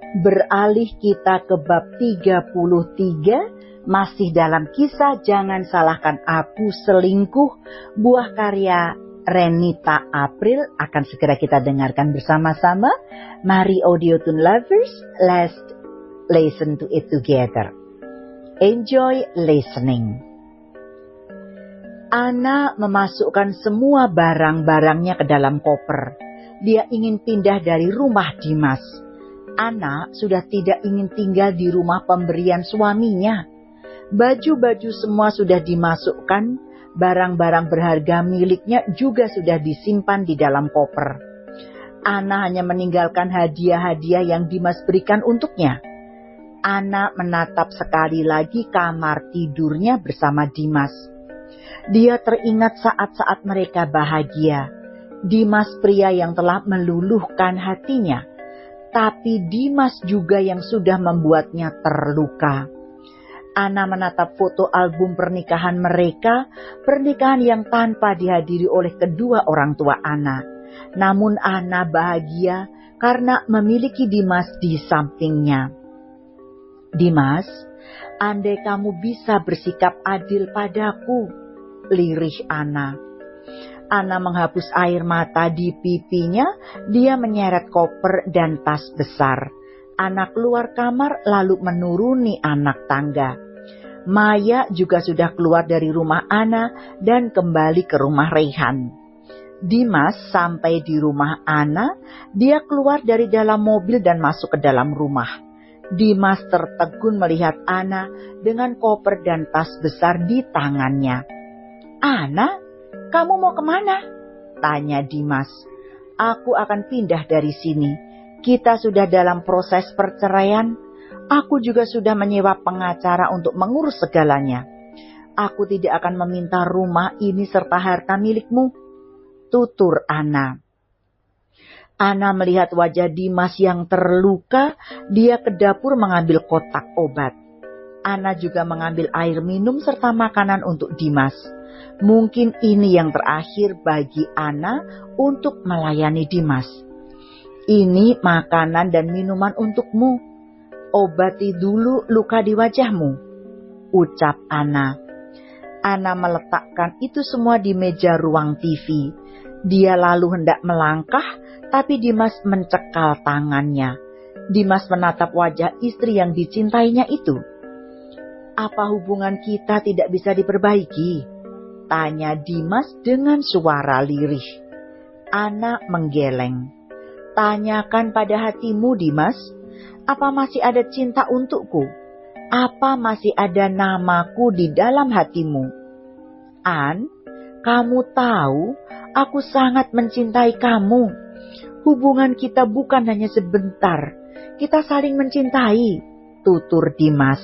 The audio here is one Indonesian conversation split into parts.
Beralih kita ke bab 33, masih dalam kisah Jangan Salahkan Aku Selingkuh, buah karya Renita April, akan segera kita dengarkan bersama-sama. Mari Audiotune lovers, let's listen to it together. Enjoy listening. Anna memasukkan semua barang-barangnya ke dalam koper. Dia ingin pindah dari rumah Dimas. Anna sudah tidak ingin tinggal di rumah pemberian suaminya. Baju-baju semua sudah dimasukkan, barang-barang berharga miliknya juga sudah disimpan di dalam koper. Anna hanya meninggalkan hadiah-hadiah yang Dimas berikan untuknya. Anna menatap sekali lagi kamar tidurnya bersama Dimas. Dia teringat saat-saat mereka bahagia. Dimas pria yang telah meluluhkan hatinya. Tapi Dimas juga yang sudah membuatnya terluka. Anna menatap foto album pernikahan mereka, pernikahan yang tanpa dihadiri oleh kedua orang tua Anna. Namun Anna bahagia karena memiliki Dimas di sampingnya. Dimas, andai kamu bisa bersikap adil padaku, lirih Anna. Anna menghapus air mata di pipinya, dia menyeret koper dan tas besar. Anna keluar kamar lalu menuruni anak tangga. Maya juga sudah keluar dari rumah Anna dan kembali ke rumah Reyhan. Dimas sampai di rumah Anna, dia keluar dari dalam mobil dan masuk ke dalam rumah. Dimas tertegun melihat Anna dengan koper dan tas besar di tangannya. "Anna, kamu mau kemana?" tanya Dimas. "Aku akan pindah dari sini. Kita sudah dalam proses perceraian. Aku juga sudah menyewa pengacara untuk mengurus segalanya. Aku tidak akan meminta rumah ini serta harta milikmu," tutur Anna. Anna melihat wajah Dimas yang terluka. Dia ke dapur mengambil kotak obat. Anna juga mengambil air minum serta makanan untuk Dimas. Mungkin ini yang terakhir bagi Anna untuk melayani Dimas. "Ini makanan dan minuman untukmu. Obati dulu luka di wajahmu," ucap Anna. Anna meletakkan itu semua di meja ruang TV. Dia lalu hendak melangkah, tapi Dimas mencekal tangannya. Dimas menatap wajah istri yang dicintainya itu. "Apa hubungan kita tidak bisa diperbaiki?" tanya Dimas dengan suara lirih. Anna menggeleng. "Tanyakan pada hatimu, Dimas. Apa masih ada cinta untukku? Apa masih ada namaku di dalam hatimu? An, kamu tahu aku sangat mencintai kamu. Hubungan kita bukan hanya sebentar. Kita saling mencintai," tutur Dimas.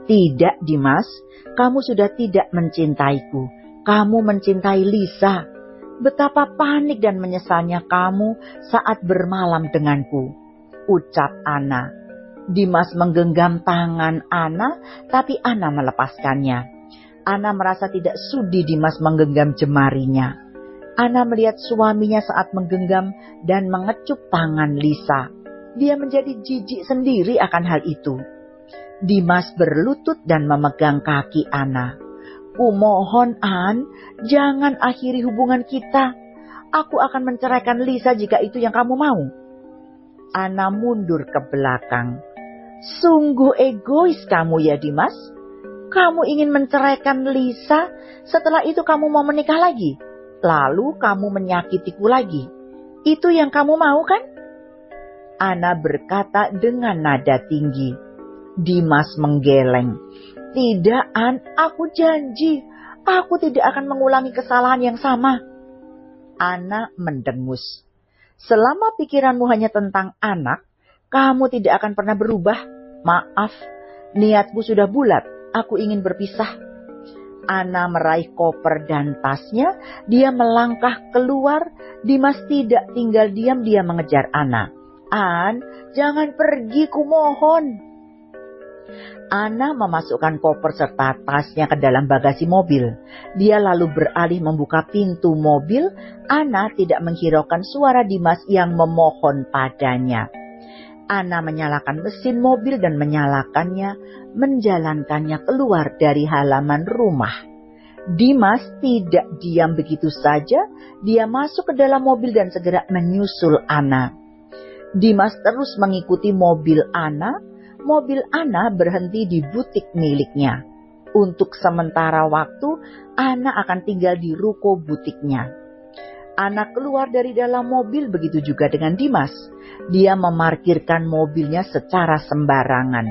"Tidak, Dimas. Kamu sudah tidak mencintaiku. Kamu mencintai Lisa. Betapa panik dan menyesalnya kamu saat bermalam denganku," ucap Anna. Dimas menggenggam tangan Anna, tapi Anna melepaskannya. Anna merasa tidak sudi Dimas menggenggam jemarinya. Anna melihat suaminya saat menggenggam dan mengecup tangan Lisa. Dia menjadi jijik sendiri akan hal itu. Dimas berlutut dan memegang kaki Anna. "Kumohon, An, jangan akhiri hubungan kita. Aku akan menceraikan Lisa jika itu yang kamu mau." Anna mundur ke belakang. "Sungguh egois kamu ya, Dimas. Kamu ingin menceraikan Lisa, setelah itu kamu mau menikah lagi. Lalu kamu menyakitiku lagi. Itu yang kamu mau kan?" Anna berkata dengan nada tinggi. Dimas menggeleng. "Tidak, An, aku janji. Aku tidak akan mengulangi kesalahan yang sama." Anna mendengus. "Selama pikiranmu hanya tentang anak, kamu tidak akan pernah berubah. Maaf, niatku sudah bulat. Aku ingin berpisah." Anna meraih koper dan tasnya. Dia melangkah keluar. Dimas tidak tinggal diam, dia mengejar Anna. "An, jangan pergi, kumohon." Anna memasukkan koper serta tasnya ke dalam bagasi mobil. Dia lalu beralih membuka pintu mobil. Anna tidak menghiraukan suara Dimas yang memohon padanya. Ana menyalakan mesin mobil dan menjalankannya keluar dari halaman rumah. Dimas tidak diam begitu saja, dia masuk ke dalam mobil dan segera menyusul Ana. Dimas terus mengikuti mobil Ana. Mobil Ana berhenti di butik miliknya. Untuk sementara waktu, Ana akan tinggal di ruko butiknya. Ana keluar dari dalam mobil, begitu juga dengan Dimas. Dia memarkirkan mobilnya secara sembarangan.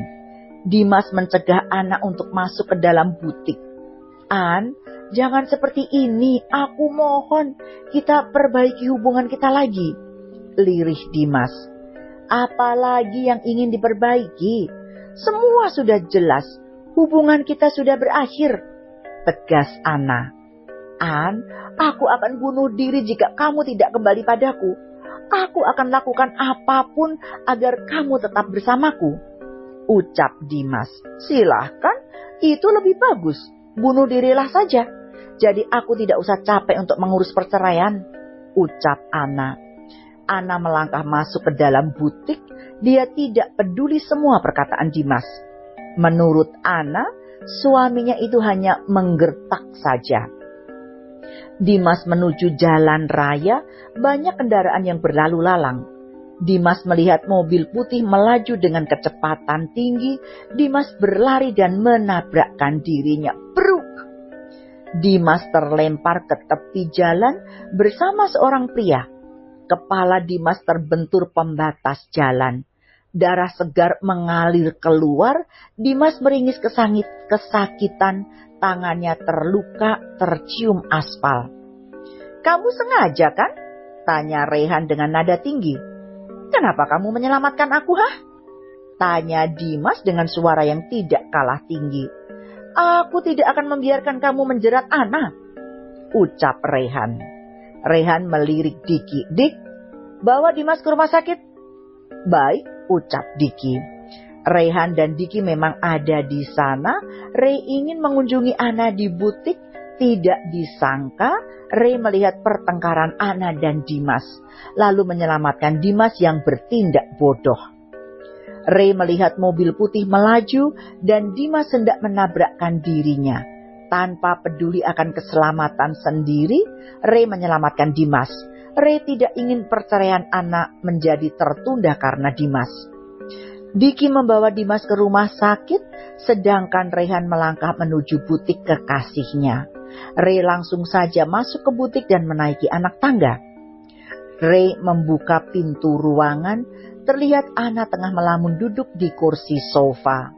Dimas mencegah Ana untuk masuk ke dalam butik. "An, jangan seperti ini, aku mohon, kita perbaiki hubungan kita lagi," lirih Dimas. "Apalagi yang ingin diperbaiki? Semua sudah jelas, hubungan kita sudah berakhir," tegas Ana. "An, aku akan bunuh diri jika kamu tidak kembali padaku. Aku akan lakukan apapun agar kamu tetap bersamaku," ucap Dimas. "Silahkan, itu lebih bagus. Bunuh dirilah saja. Jadi aku tidak usah capek untuk mengurus perceraian," ucap Ana. Ana melangkah masuk ke dalam butik. Dia tidak peduli semua perkataan Dimas. Menurut Ana, suaminya itu hanya menggertak saja. Dimas menuju jalan raya, banyak kendaraan yang berlalu lalang. Dimas melihat mobil putih melaju dengan kecepatan tinggi. Dimas berlari dan menabrakkan dirinya. Bruk! Dimas terlempar ke tepi jalan bersama seorang pria. Kepala Dimas terbentur pembatas jalan. Darah segar mengalir keluar. Dimas meringis kesakitan. Tangannya terluka, tercium aspal. "Kamu sengaja kan?" tanya Rehan dengan nada tinggi. "Kenapa kamu menyelamatkan aku, tanya Dimas dengan suara yang tidak kalah tinggi. "Aku tidak akan membiarkan kamu menjerat Ana," ucap Rehan. Rehan melirik Diki. "Dik, bawa Dimas ke rumah sakit." "Baik," ucap Diki. Rehan dan Diki memang ada di sana. Rey ingin mengunjungi Ana di butik. Tidak disangka Rey melihat pertengkaran Ana dan Dimas, lalu menyelamatkan Dimas yang bertindak bodoh. Rey melihat mobil putih melaju dan Dimas hendak menabrakkan dirinya. Tanpa peduli akan keselamatan sendiri, Rey menyelamatkan Dimas. Rey tidak ingin perceraian Ana menjadi tertunda karena Dimas. Diki membawa Dimas ke rumah sakit, sedangkan Rehan melangkah menuju butik kekasihnya. Rey langsung saja masuk ke butik dan menaiki anak tangga. Rey membuka pintu ruangan, terlihat Ana tengah melamun duduk di kursi sofa.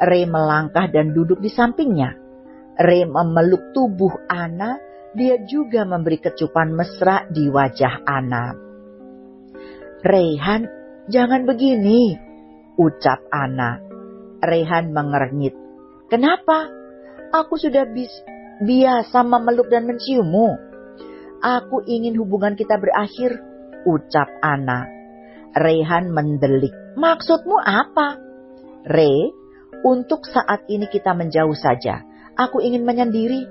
Rey melangkah dan duduk di sampingnya. Rey memeluk tubuh Ana, dia juga memberi kecupan mesra di wajah Ana. "Rehan, jangan begini," ucap Ana. Rehan mengernyit. "Kenapa? Aku sudah biasa memeluk dan menciummu." "Aku ingin hubungan kita berakhir," ucap Ana. Rehan mendelik. "Maksudmu apa?" "Rey, untuk saat ini kita menjauh saja. Aku ingin menyendiri,"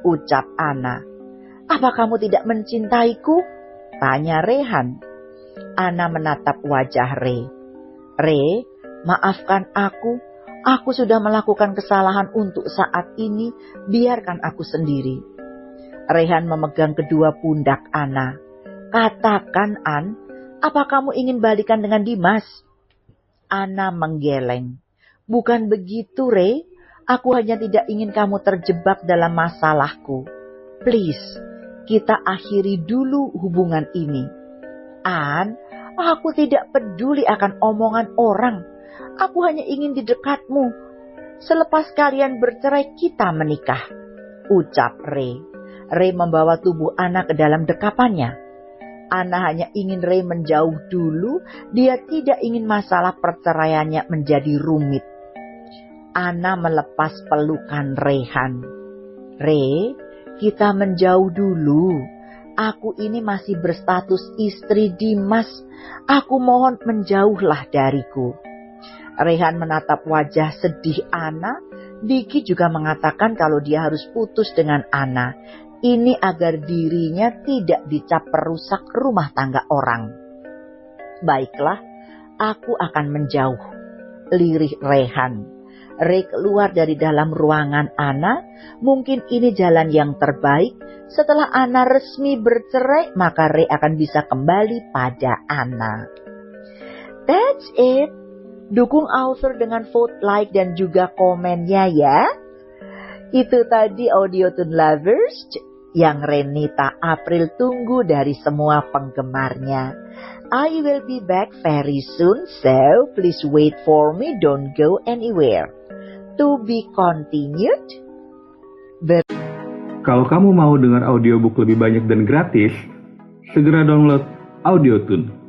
ucap Ana. "Apa kamu tidak mencintaiku?" tanya Rehan. Ana menatap wajah Rey. "Rey, maafkan aku. Aku sudah melakukan kesalahan untuk saat ini. Biarkan aku sendiri." Rehan memegang kedua pundak Ana. "Katakan, An, apa kamu ingin balikan dengan Dimas?" Ana menggeleng. "Bukan begitu, Rey. Aku hanya tidak ingin kamu terjebak dalam masalahku. Please, kita akhiri dulu hubungan ini." "An, aku tidak peduli akan omongan orang. Aku hanya ingin di dekatmu. Selepas kalian bercerai, kita menikah," ucap Rey. Rey membawa tubuh Ana ke dalam dekapannya. Ana hanya ingin Rey menjauh dulu. Dia tidak ingin masalah perceraiannya menjadi rumit. Ana melepas pelukan Rehan. "Rey, kita menjauh dulu. Aku ini masih berstatus istri Dimas. Aku mohon menjauhlah dariku." Rehan menatap wajah sedih Ana. Diki juga mengatakan kalau dia harus putus dengan Ana. Ini agar dirinya tidak dicap perusak rumah tangga orang. "Baiklah, aku akan menjauh. Lirih Rehan. Ray keluar dari dalam ruangan Anna. Mungkin ini jalan yang terbaik. Setelah Anna resmi bercerai, maka Ray akan bisa kembali pada Anna. That's it. Dukung author dengan vote like dan juga komennya ya. Itu tadi Audiotune Lovers yang Renita April tunggu dari semua penggemarnya. I will be back very soon, so please wait for me, don't go anywhere. To be continued. Kalau kamu mau dengar audiobook lebih banyak dan gratis, segera download Audiotune.